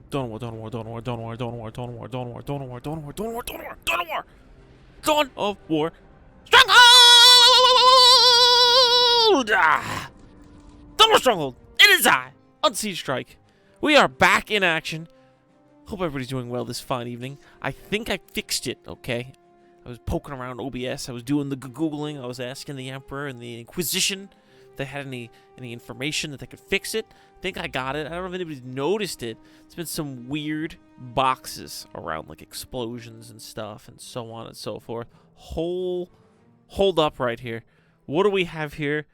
Dawn War, Dawn War, Dawn War, Dawn War, Dawn War, Dawn War, Dawn War, Dawn War, Dawn War, Dawn War, Dawn War, Dawn War, Dawn of War, Stronghold! Dawn War Stronghold! It is I, Unsiege Strike. We are back in action. Hope everybody's doing well this fine evening. I think I fixed it, okay? I was poking around OBS, I was doing the Googling, I was asking the Emperor and the Inquisition if they had any information that they could fix it. I think I got it. I don't know if anybody's noticed it. It's been some weird boxes around, like explosions and stuff and so on and so forth. Hold up right here. What do we have here?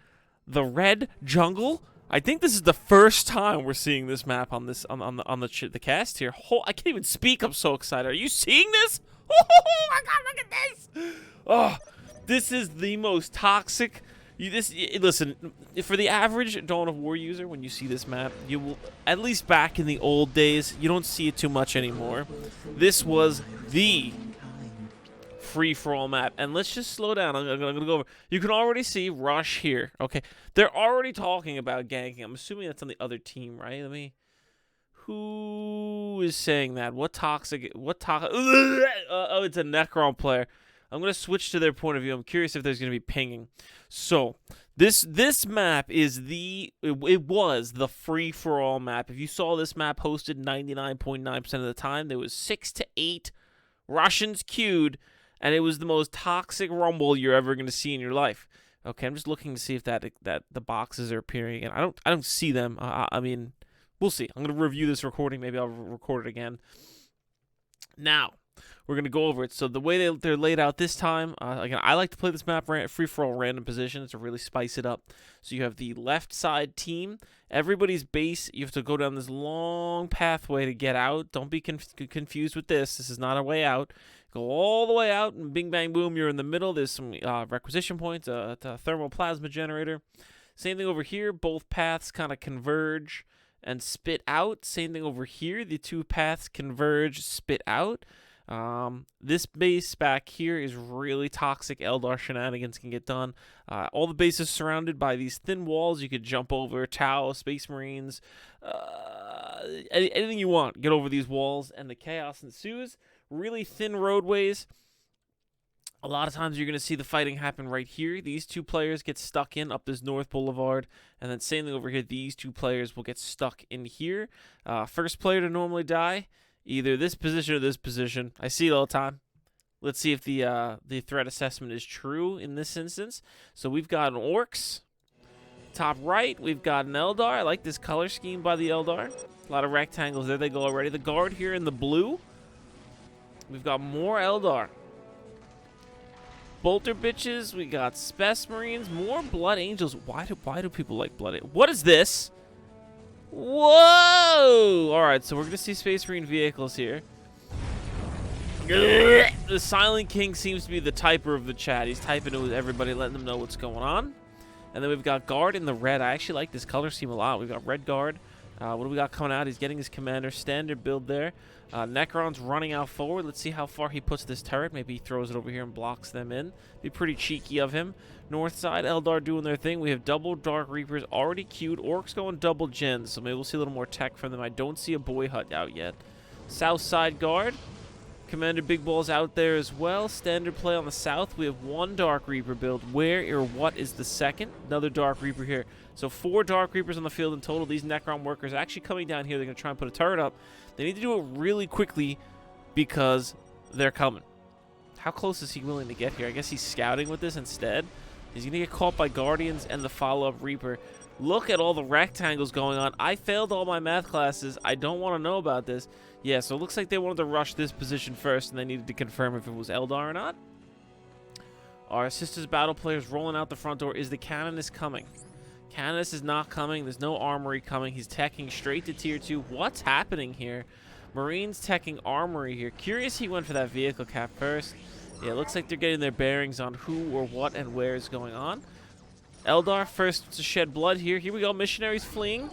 The red jungle? I think this is the first time we're seeing this map on this on the cast here. I can't even speak. I'm so excited. Are you seeing this? Oh my god, look at this! Oh, this is the most toxic. Listen, for the average Dawn of War user, when you see this map, you will, at least back in the old days, you don't see it too much anymore. This was the free-for-all map. And let's just slow down. I'm gonna go over. You can already see Rush here. Okay, they're already talking about ganking. I'm assuming that's on the other team, right? Who is saying that? What toxic? Oh, it's a Necron player. I'm going to switch to their point of view. I'm curious if there's going to be pinging. So, this map is it was the free-for-all map. If you saw this map hosted 99.9% of the time, there was 6 to 8 Russians queued, and it was the most toxic rumble you're ever going to see in your life. Okay, I'm just looking to see if that the boxes are appearing again. I don't see them. I mean, we'll see. I'm going to review this recording. Maybe I'll record it again. Now, we're going to go over it. So the way they're laid out this time, again, I like to play this map free-for-all random positions to really spice it up. So you have the left side team. Everybody's base, you have to go down this long pathway to get out. Don't be confused with this. This is not a way out. Go all the way out, and bing, bang, boom, you're in the middle. There's some requisition points, a thermal plasma generator. Same thing over here. Both paths kind of converge and spit out. Same thing over here. The two paths converge, spit out. This base back here is really toxic. Eldar shenanigans can get done. All the bases surrounded by these thin walls. You could jump over Tau, Space Marines, anything you want. Get over these walls, and the chaos ensues. Really thin roadways. A lot of times you're going to see the fighting happen right here. These two players get stuck in up this North Boulevard. And then same thing over here. These two players will get stuck in here. First player to normally die, either this position or this position. I see it all the time. Let's see if the threat assessment is true in this instance. So we've got an Orcs. Top right, we've got an Eldar. I like this color scheme by the Eldar. A lot of rectangles. There they go already. The guard here in the blue. We've got more Eldar. Bolter bitches. We got Space Marines. More Blood Angels. Why do people like Blood Angels? What is this? Whoa! Alright, so we're going to see Space Marine vehicles here. The Silent King seems to be the typer of the chat. He's typing to everybody, letting them know what's going on. And then we've got Guard in the red. I actually like this color scheme a lot. We've got Red Guard. What do we got coming out? He's getting his commander. Standard build there. Necron's running out forward. Let's see how far he puts this turret. Maybe he throws it over here and blocks them in. Be pretty cheeky of him. North side, Eldar doing their thing. We have double Dark Reapers already queued. Orcs going double gens, so maybe we'll see a little more tech from them. I don't see a boy hut out yet. South side Guard. Commander Big Ball's out there as well. Standard play on the south. We have one Dark Reaper build. Where or what is the second? Another Dark Reaper here. So 4 Dark Reapers on the field in total. These Necron workers are actually coming down here. They're going to try and put a turret up. They need to do it really quickly because they're coming. How close is he willing to get here? I guess he's scouting with this instead. He's going to get caught by Guardians and the follow-up Reaper. Look at all the rectangles going on. I failed all my math classes. I don't want to know about this. Yeah, so it looks like they wanted to rush this position first, and they needed to confirm if it was Eldar or not. Our Sisters Battle players rolling out the front door. Is the Canonist coming? Canonist is not coming. There's no Armory coming. He's teching straight to Tier 2. What's happening here? Marines teching Armory here. Curious he went for that vehicle cap first. Yeah, it looks like they're getting their bearings on who or what and where is going on. Eldar first to shed blood here. Here we go. Missionaries fleeing.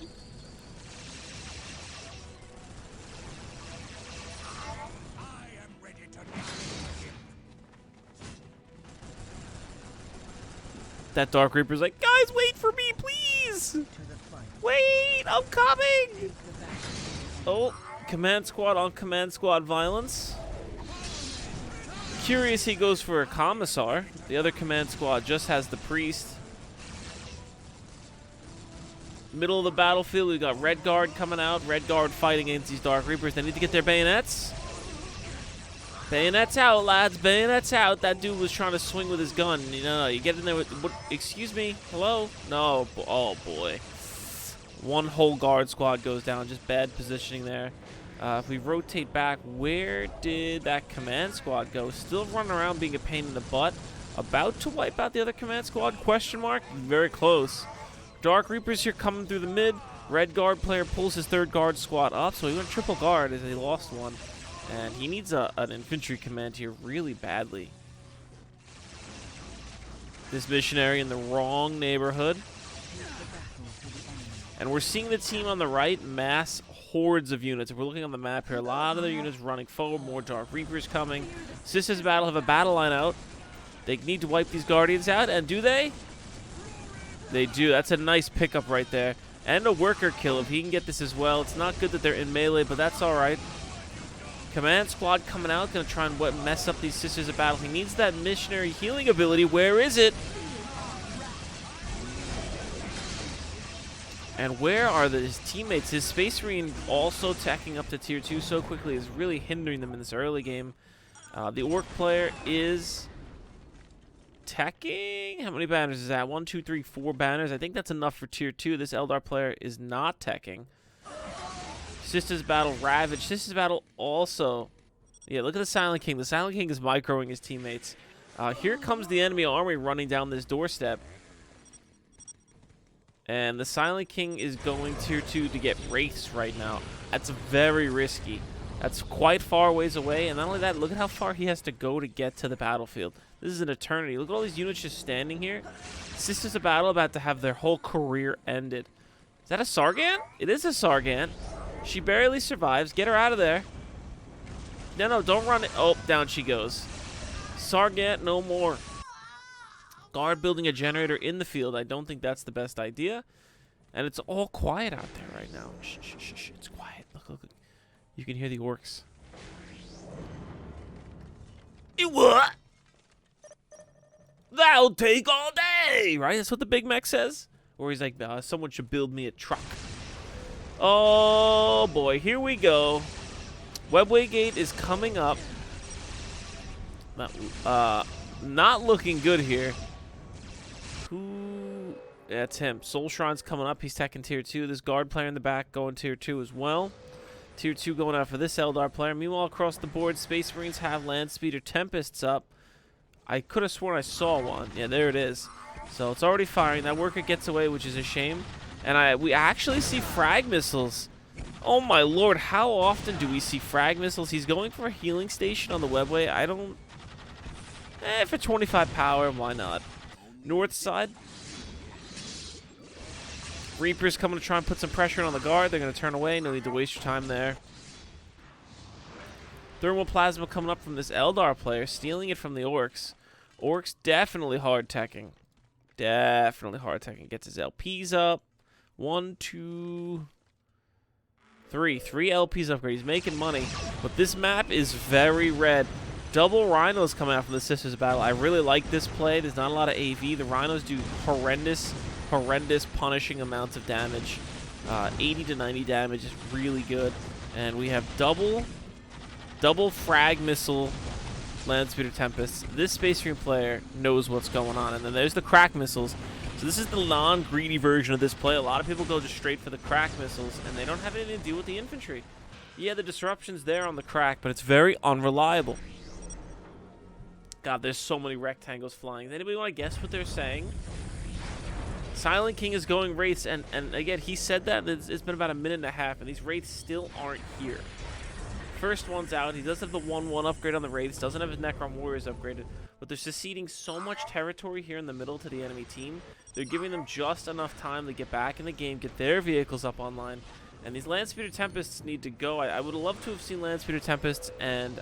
That Dark Reaper's like, guys, wait for me, please. Wait, I'm coming. Oh, Command squad on command squad violence. Curious he goes for a commissar. The other command squad just has the priest. Middle of the battlefield, we've got Red Guard coming out. Red Guard fighting against these Dark Reapers. They need to get their bayonets. Bayonets out, lads. Bayonets out. That dude was trying to swing with his gun. No, you get in there with... What, excuse me? Hello? No. Oh, boy. One whole guard squad goes down. Just bad positioning there. If we rotate back, where did that command squad go? Still running around being a pain in the butt. About to wipe out the other command squad? Question mark? Very close. Dark Reapers here coming through the mid. Red Guard player pulls his third guard squad up. So he went triple guard as he lost one. And he needs an infantry command here really badly. This missionary in the wrong neighborhood. And we're seeing the team on the right mass hordes of units. If we're looking on the map here, a lot of their units running forward. More Dark Reapers coming. Sisters Battle have a battle line out. They need to wipe these Guardians out. And do they? They do. That's a nice pickup right there. And a worker kill if he can get this as well. It's not good that they're in melee, but that's all right. Command squad coming out, going to try and mess up these Sisters of Battle. He needs that missionary healing ability. Where is it? And where are his teammates? His Space Marine also tacking up to tier 2 so quickly is really hindering them in this early game. The Orc player is teching. How many banners is that? 1, 2, 3, 4 banners. I think that's enough for tier 2. This Eldar player is not teching. Sisters Battle Ravage. Sisters Battle also. Yeah, look at the Silent King. The Silent King is microing his teammates. Here comes the enemy army running down this doorstep. And the Silent King is going tier 2 to get Wraiths right now. That's very risky. That's quite far ways away. And not only that, look at how far he has to go to get to the battlefield. This is an eternity. Look at all these units just standing here. Sisters of Battle about to have their whole career ended. Is that a Sargant? It is a Sargant. She barely survives. Get her out of there. No, don't run it. Oh, down she goes. Sargant, no more. Guard building a generator in the field. I don't think that's the best idea. And it's all quiet out there right now. Shh, shh, shh, shh. It's quiet. Look. You can hear the orcs. What? That'll take all day, right? That's what the Big Mac says. Or he's like, someone should build me a truck. Oh, boy. Here we go. Webway Gate is coming up. Not looking good here. Who? That's him. Soul Shrine's coming up. He's teching tier 2. This guard player in the back going tier 2 as well. Tier 2 going out for this Eldar player. Meanwhile, across the board, Space Marines have Land Speeder Tempests up. I could have sworn I saw one. Yeah, there it is. So it's already firing. That worker gets away, which is a shame. And we actually see frag missiles. Oh my lord, how often do we see frag missiles? He's going for a healing station on the webway. I don't... for 25 power, why not? North side. Reapers coming to try and put some pressure on the guard. They're going to turn away. No need to waste your time there. Thermal Plasma coming up from this Eldar player, stealing it from the Orcs. Orcs definitely hard teching. Definitely hard teching. Gets his LPs up. 1, 2, 3. 3 LPs upgrade. He's making money. But this map is very red. Double Rhinos coming out from the Sisters Battle. I really like this play. There's not a lot of AV. The Rhinos do horrendous punishing amounts of damage. 80 to 90 damage is really good. And we have double frag missile Land Speeder Tempests. This Space Marine player knows what's going on. And then there's the crack missiles. So this is the non-greedy version of this play. A lot of people go just straight for the crack missiles, and they don't have anything to do with the infantry. Yeah, the disruption's there on the crack, but it's very unreliable. God, there's so many rectangles flying. Does anybody want to guess what they're saying? Silent King is going Wraiths, and again, he said that. It's been about a minute and a half, and these Wraiths still aren't here. First one's out. He does have the 1/1 upgrade on the Wraiths. Doesn't have his Necron Warriors upgraded. But they're seceding so much territory here in the middle to the enemy team. They're giving them just enough time to get back in the game, get their vehicles up online. And these Land Speeder Tempests need to go. I would have loved to have seen Land Speeder Tempests and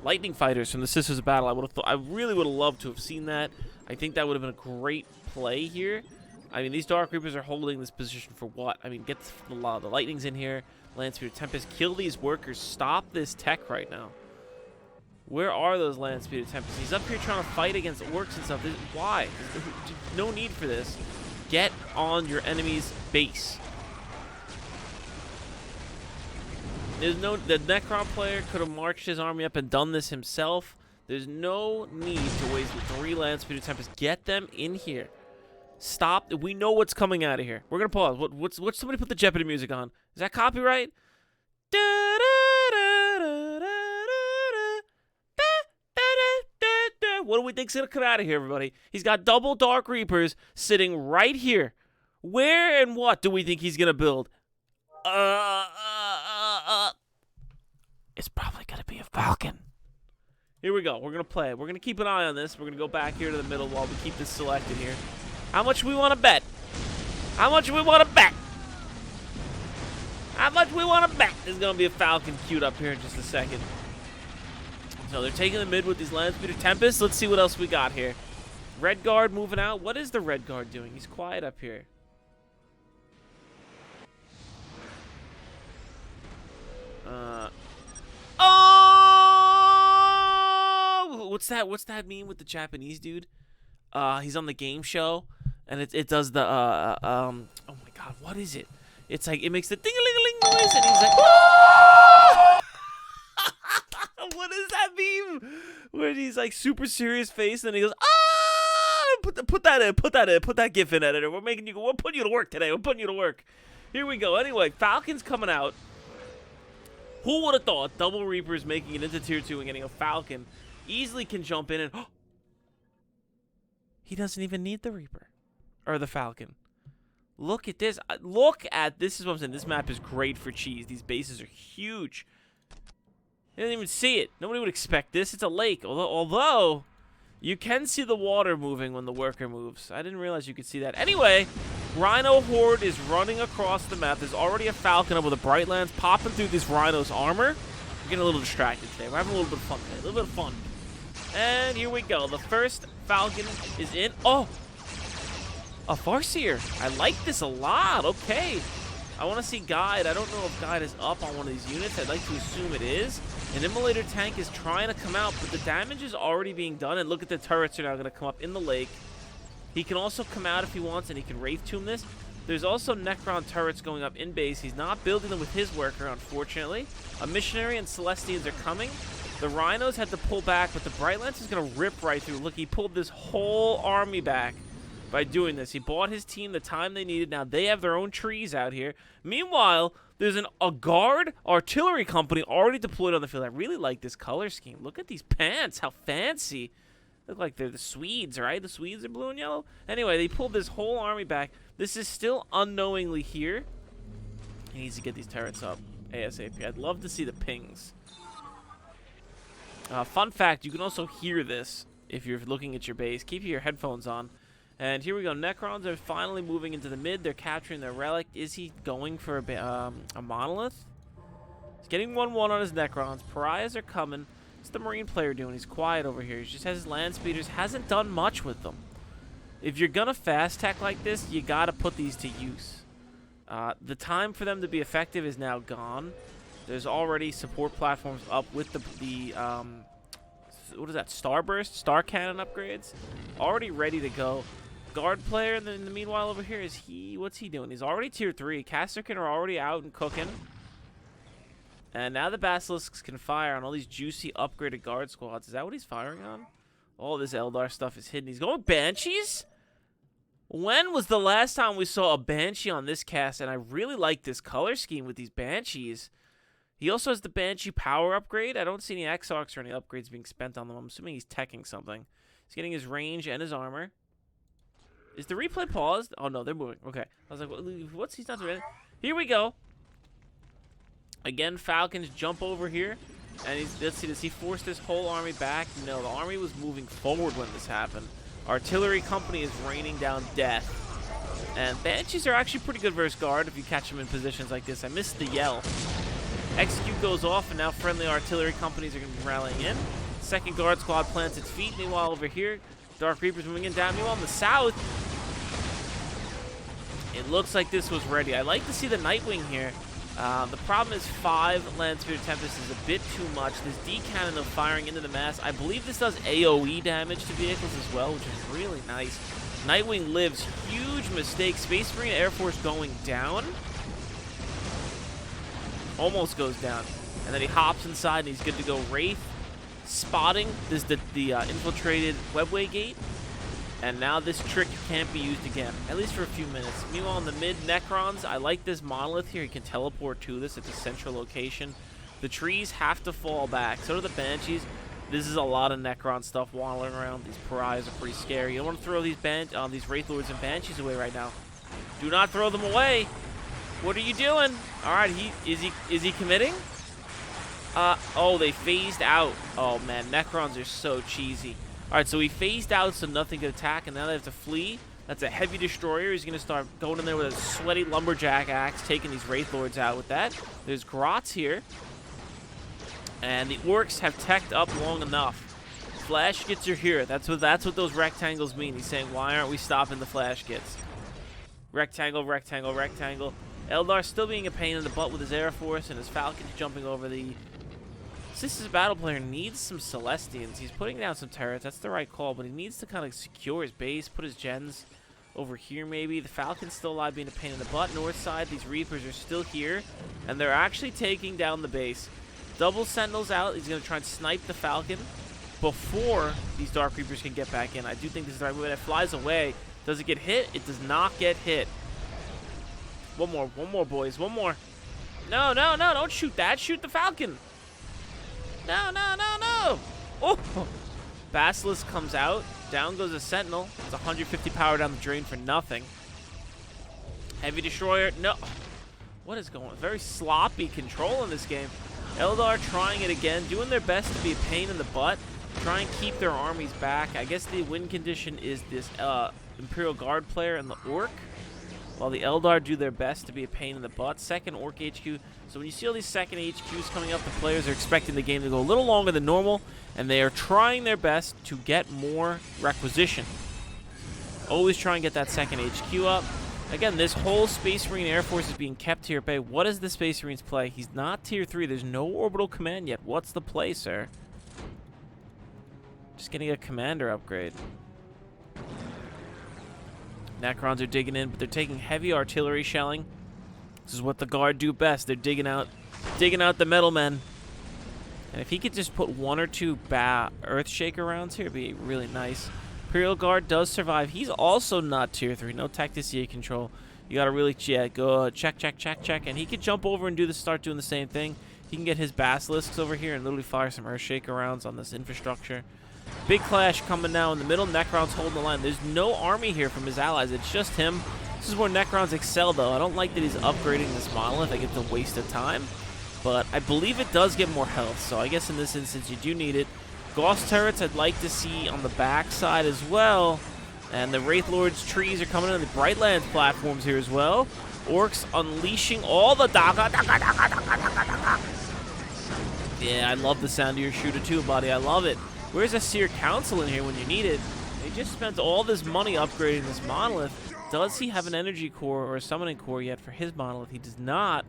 Lightning Fighters from the Sisters of Battle. I really would have loved to have seen that. I think that would have been a great play here. I mean, these Dark Reapers are holding this position for what? I mean, get the Lightnings in here. Landspeeder Tempest. Kill these workers. Stop this tech right now. Where are those Landspeeder Tempests? He's up here trying to fight against orcs and stuff. Why? No need for this. Get on your enemy's base. The Necron player could have marched his army up and done this himself. There's no need to waste 3 Landspeeder Tempests. Get them in here. Stop. We know what's coming out of here. We're going to pause. What's somebody put the Jeopardy music on? Is that copyright? What do we think's going to come out of here, everybody? He's got double Dark Reapers sitting right here. Where and what do we think he's going to build? It's probably going to be a Falcon. Here we go. We're going to play. We're going to keep an eye on this. We're going to go back here to the middle while we keep this selected here. How much we want to bet? How much we want to bet? How much we want to bet? There's going to be a Falcon queued up here in just a second. So they're taking the mid with these Landspeeder Tempests. Let's see what else we got here. Red Guard moving out. What is the Red Guard doing? He's quiet up here. Oh! What's that meme with the Japanese dude? He's on the game show, and it does the oh my god, what is it? It's like it makes the ding-a-ling-a-ling noise, and he's like, oh! What is that meme? Where he's like super serious face, and he goes, ah! Put that GIF in, editor. We'll put you to work today. We're putting you to work. Here we go. Anyway, Falcon's coming out. Who would have thought Double Reapers making it into Tier 2 and getting a Falcon easily can jump in and... He doesn't even need the Reaper. Or the Falcon. Look at this. This is what I'm saying. This map is great for cheese. These bases are huge. You didn't even see it. Nobody would expect this. It's a lake. Although, you can see the water moving when the worker moves. I didn't realize you could see that. Anyway, Rhino Horde is running across the map. There's already a Falcon up with a Bright Lance popping through this Rhino's armor. We're getting a little distracted today. We're having a little bit of fun today. A little bit of fun. And here we go. The first Falcon is in. Oh! A Farseer. I like this a lot. Okay. I want to see Guide. I don't know if Guide is up on one of these units. I'd like to assume it is. An Immolator tank is trying to come out, but the damage is already being done. And look at the turrets are now going to come up in the lake. He can also come out if he wants, and he can Wraith Tomb this. There's also Necron turrets going up in base. He's not building them with his worker, unfortunately. A Missionary and Celestians are coming. The Rhinos had to pull back, but the Bright Lance is going to rip right through. Look, he pulled this whole army back by doing this. He bought his team the time they needed. Now they have their own trees out here. Meanwhile, there's a guard artillery company already deployed on the field. I really like this color scheme. Look at these pants. How fancy. Look like they're the Swedes, right? The Swedes are blue and yellow. Anyway, they pulled this whole army back. This is still unknowingly here. He needs to get these turrets up ASAP. I'd love to see the pings. Fun fact, you can also hear this if you're looking at your base. Keep your headphones on. And here we go. Necrons are finally moving into the mid. They're capturing their relic. Is he going for a monolith? He's getting 1-1 on his Necrons. Pariahs are coming. What's the Marine player doing? He's quiet over here. He just has his land speeders. Hasn't done much with them. If you're going to fast tech like this, you got to put these to use. The time for them to be effective is now gone. There's already support platforms up with the what is that? Starburst? Star Cannon upgrades? Already ready to go. Guard player in the meanwhile over here, what's he doing? He's already tier 3. Casterkin are already out and cooking. And now the Basilisks can fire on all these juicy upgraded guard squads. Is that what he's firing on? All this Eldar stuff is hidden. He's going Banshees? When was the last time we saw a Banshee on this cast? And I really like this color scheme with these Banshees. He also has the Banshee power upgrade. I don't see any Exarchs or any upgrades being spent on them. I'm assuming he's teching something. He's getting his range and his armor. Is the replay paused? Oh, no, they're moving. Okay. I was like, what's he's not doing? Here we go. Again, Falcons jump over here. And let's see, does he force this whole army back? No, the army was moving forward when this happened. Artillery company is raining down death. And Banshees are actually pretty good versus guard if you catch them in positions like this. I missed the yell. Execute goes off, and now friendly artillery companies are going to be rallying in. Second guard squad plants its feet. Meanwhile, over here, Dark Reapers moving in down. Meanwhile, in the south, it looks like this was ready. I like to see the Nightwing here. The problem is 5 Land Speeder Tempest is a bit too much. This D-cannon though firing into the mass. I believe this does AoE damage to vehicles as well, which is really nice. Nightwing lives. Huge mistake. Space Marine Air Force going down. Almost goes down. And then he hops inside and he's good to go. Wraith spotting this the infiltrated webway gate. And now this trick can't be used again, at least for a few minutes. Meanwhile, in the mid Necrons, I like this monolith here. He can teleport to this at the central location. The trees have to fall back. So do the Banshees. This is a lot of Necron stuff wandering around. These pariahs are pretty scary. You don't want to throw these Wraith Lords and Banshees away right now. Do not throw them away. What are you doing? All right, is he committing? Oh, they phased out. Oh man, Necrons are so cheesy. Alright, so he phased out so nothing could attack, and now they have to flee. That's a heavy destroyer. He's going to start going in there with a sweaty lumberjack axe, taking these Wraith Lords out with that. There's Grots here. And the Orcs have teched up long enough. Flash Gits are here. That's what those rectangles mean. He's saying, why aren't we stopping the Flash Gits? Rectangle, rectangle, rectangle. Eldar still being a pain in the butt with his Air Force, and his Falcons jumping over the... This is a battle player needs some Celestians. He's putting down some turrets. That's the right call, but he needs to kind of secure his base, put his gens over here maybe. The Falcon's still alive, being a pain in the butt. North side, these Reapers are still here, and they're actually taking down the base. Double Sentinels out. He's going to try and snipe the Falcon before these Dark Reapers can get back in. I do think this is the right move. It flies away. Does it get hit? It does not get hit. One more, boys. One more. No, no, no, don't shoot that. Shoot the Falcon. No, no, no, no! Oh! Basilisk comes out. Down goes a Sentinel. It's 150 power down the drain for nothing. Heavy Destroyer. No. What is going on? Very sloppy control in this game. Eldar trying it again. Doing their best to be a pain in the butt. Try and keep their armies back. I guess the win condition is this Imperial Guard player and the Orc. While the Eldar do their best to be a pain in the butt. Second Orc HQ. So when you see all these second HQs coming up, the players are expecting the game to go a little longer than normal, and they are trying their best to get more requisition. Always try and get that second HQ up. Again, this whole Space Marine Air Force is being kept here at bay. What does the Space Marines play? He's not tier 3. There's no orbital command yet. What's the play, sir? Just getting a commander upgrade. Necrons are digging in, but they're taking heavy artillery shelling. This is what the Guard do best. They're digging out the metal men. And if he could just put 1 or 2 Earthshaker rounds here, it'd be really nice. Imperial Guard does survive. He's also not tier 3. No Tacticia control. You gotta really go check, check, check, check. And he could jump over and start doing the same thing. He can get his Basilisks over here and literally fire some Earthshaker rounds on this infrastructure. Big clash coming now in the middle. Necrons holding the line. There's no army here from his allies. It's just him. This is where Necrons excel, though. I don't like that he's upgrading this monolith. I get the waste of time. But I believe it does get more health. So I guess in this instance, you do need it. Gauss turrets I'd like to see on the back side as well. And the Wraith Lord's trees are coming in. The Brightlands platforms here as well. Orcs unleashing all the daga. Yeah, I love the sound of your shooter too, buddy. I love it. Where's a Seer Council in here when you need it? They just spent all this money upgrading this monolith. Does he have an energy core or a summoning core yet for his monolith? He does not.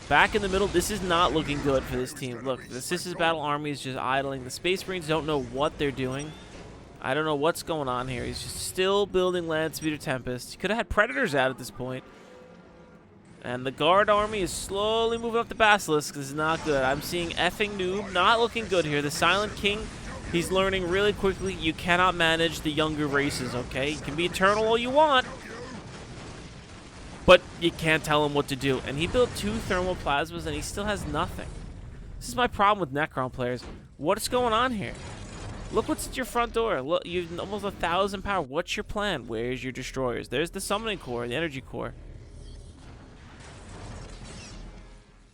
Back in the middle, this is not looking good for this team. Look, the Sisters Battle Army is just idling. The Space Marines don't know what they're doing. I don't know what's going on here. He's just still building Land Speeder Tempest. He could have had Predators out at this point. And the Guard army is slowly moving up the Basilisk. This is not good. I'm seeing effing noob. Not looking good here. The Silent King, he's learning really quickly. You cannot manage the younger races, okay? You can be eternal all you want, but you can't tell him what to do. And he built 2 thermal plasmas, and he still has nothing. This is my problem with Necron players. What's going on here? Look what's at your front door. Look, you've almost 1,000 power. What's your plan? Where's your destroyers? There's the summoning core, the energy core.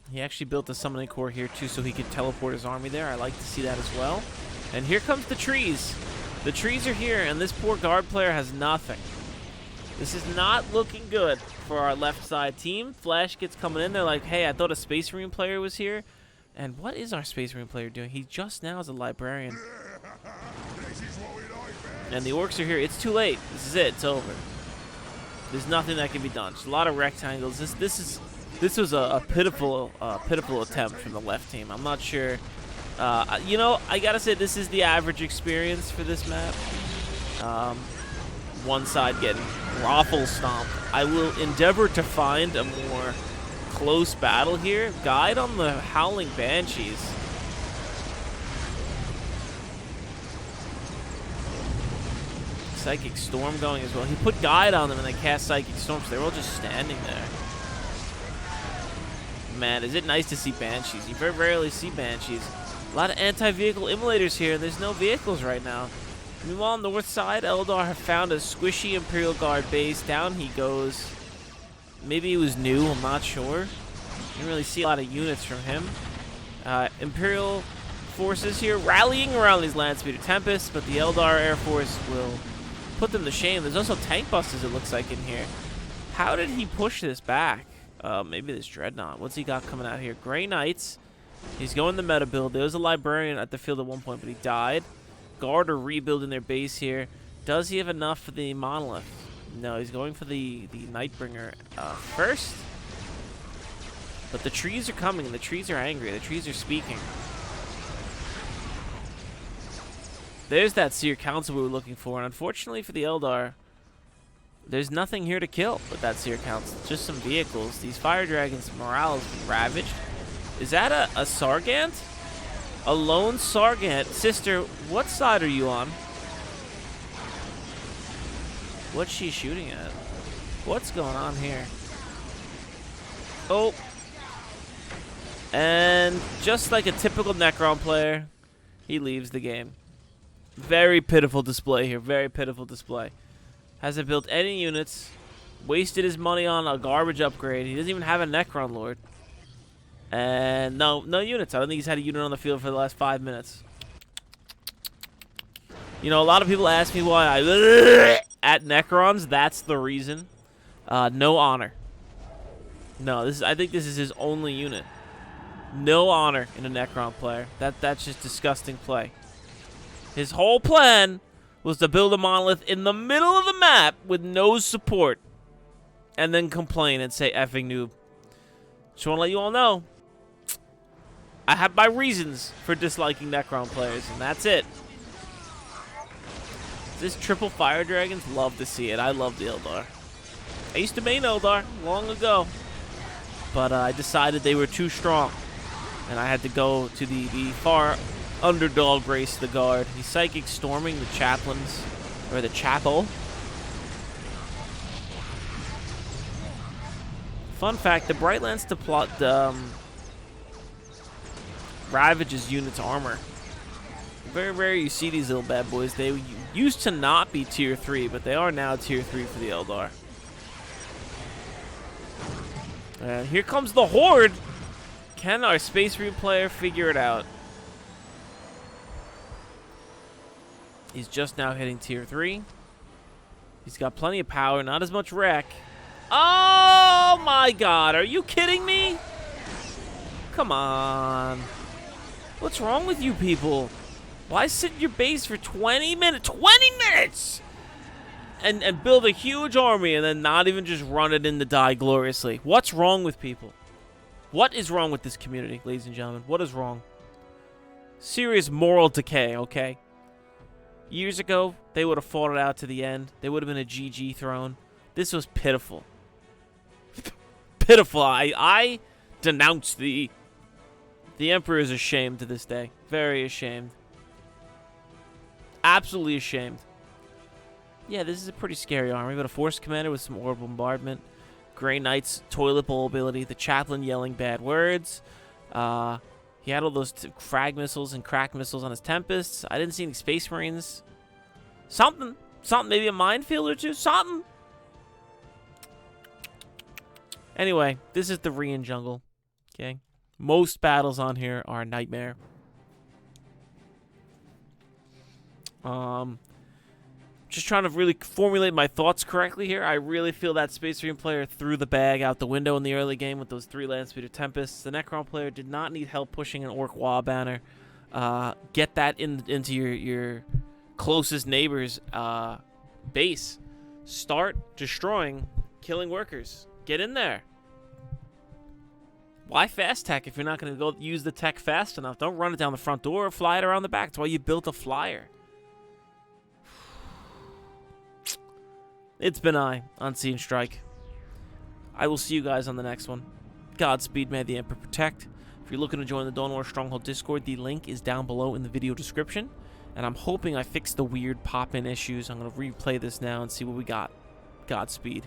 He actually built the summoning core here too so he could teleport his army there. I like to see that as well. And here comes the trees. The trees are here, and this poor Guard player has nothing. This is not looking good for our left side team. Flash gets coming in. They're like, hey, I thought a Space Marine player was here. And what is our Space Marine player doing? He just now is a librarian. And the Orcs are here. It's too late. This is it. It's over. There's nothing that can be done. Just a lot of rectangles. This is This was a pitiful attempt from the left team. I'm not sure. You know, I gotta say this is the average experience for this map. One side getting raffle stomped. I will endeavor to find a more close battle here. Guide on the Howling Banshees. Psychic Storm going as well. He put Guide on them and they cast Psychic Storm, so they were all just standing there. Man, is it nice to see Banshees. You very rarely see Banshees. A lot of anti-vehicle immolators here, and there's no vehicles right now. Meanwhile, on the north side, Eldar have found a squishy Imperial Guard base. Down he goes. Maybe he was new, I'm not sure. Didn't really see a lot of units from him. Imperial forces here rallying around these Landspeeder Tempests, but the Eldar Air Force will put them to shame. There's also tank busters, it looks like, in here. How did he push this back? Maybe this Dreadnought. What's he got coming out here? Grey Knights. He's going the meta build. There was a Librarian at the field at one point, but he died. Guard are rebuilding their base here. Does he have enough for the Monolith? No, he's going for the Nightbringer first. But the trees are coming. The trees are angry. The trees are speaking. There's that Seer Council we were looking for. And unfortunately for the Eldar, there's nothing here to kill with that Seer Council. Just some vehicles. These Fire Dragons' morale has been ravaged. Is that a Sargant? A lone Sargant. Sister, what side are you on? What's she shooting at? What's going on here? Oh. And just like a typical Necron player, he leaves the game. Very pitiful display here. Very pitiful display. Hasn't built any units. Wasted his money on a garbage upgrade. He doesn't even have a Necron Lord. And no units. I don't think he's had a unit on the field for the last 5 minutes. You know, a lot of people ask me why I at Necrons. That's the reason. No honor. No, I think this is his only unit. No honor in a Necron player. That's just disgusting play. His whole plan was to build a monolith in the middle of the map with no support, and then complain and say effing noob. Just want to let you all know, I have my reasons for disliking Necron players, and that's it. This triple Fire Dragons, love to see it. I love the Eldar. I used to main Eldar long ago, but I decided they were too strong, and I had to go to the far underdog race, the Guard. He's Psychic Storming the Chaplains, or the Chapel. Fun fact, the Brightlands ravages units' armor. Very rare you see these little bad boys. They used to not be tier 3, but they are now tier 3 for the Eldar. And here comes the Horde. Can our Space Marine player figure it out? He's just now hitting tier 3. He's got plenty of power, not as much wreck. Oh my god, are you kidding me? Come on. What's wrong with you people? Why sit in your base for 20 minutes? 20 minutes! And build a huge army and then not even just run it in to die gloriously. What's wrong with people? What is wrong with this community, ladies and gentlemen? What is wrong? Serious moral decay, okay? Years ago, they would have fought it out to the end. They would have been a GG throne. This was pitiful. Pitiful. I denounce the Emperor is ashamed to this day. Very ashamed. Absolutely ashamed. Yeah, this is a pretty scary army. We've got a Force Commander with some Orbital Bombardment. Grey Knight's Toilet Bowl ability. The Chaplain yelling bad words. He had all those frag missiles and crack missiles on his Tempests. I didn't see any Space Marines. Something. Maybe a minefield or two. Something. Anyway, this is the Rian jungle. Okay. Most battles on here are a nightmare. Just trying to really formulate my thoughts correctly here. I really feel that Space Marine player threw the bag out the window in the early game with those 3 Landspeeder Tempests. The Necron player did not need help pushing an Orc Wah banner. Get that into your closest neighbor's base. Start destroying, killing workers. Get in there. Why fast tech if you're not going to go use the tech fast enough? Don't run it down the front door or fly it around the back. That's why you built a flyer. It's been Unseen Strike. I will see you guys on the next one. Godspeed, may the Emperor protect. If you're looking to join the Dawn War Stronghold Discord, the link is down below in the video description. And I'm hoping I fixed the weird pop-in issues. I'm going to replay this now and see what we got. Godspeed.